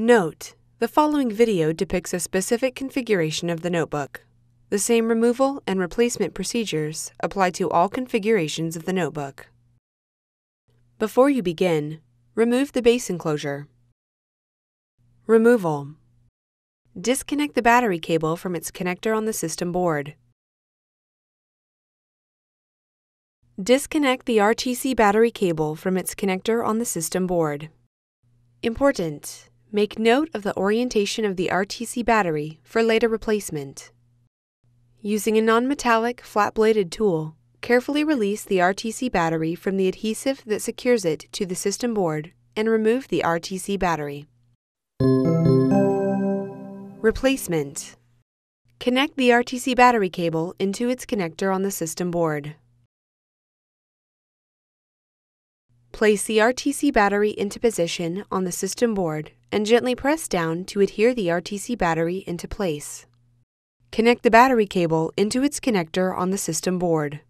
Note: the following video depicts a specific configuration of the notebook. The same removal and replacement procedures apply to all configurations of the notebook. Before you begin, remove the base enclosure. Removal. Disconnect the battery cable from its connector on the system board. Disconnect the RTC battery cable from its connector on the system board. Important: make note of the orientation of the RTC battery for later replacement. Using a non-metallic, flat-bladed tool, carefully release the RTC battery from the adhesive that secures it to the system board and remove the RTC battery. Replacement. Connect the RTC battery cable into its connector on the system board. Place the RTC battery into position on the system board and gently press down to adhere the RTC battery into place. Connect the battery cable into its connector on the system board.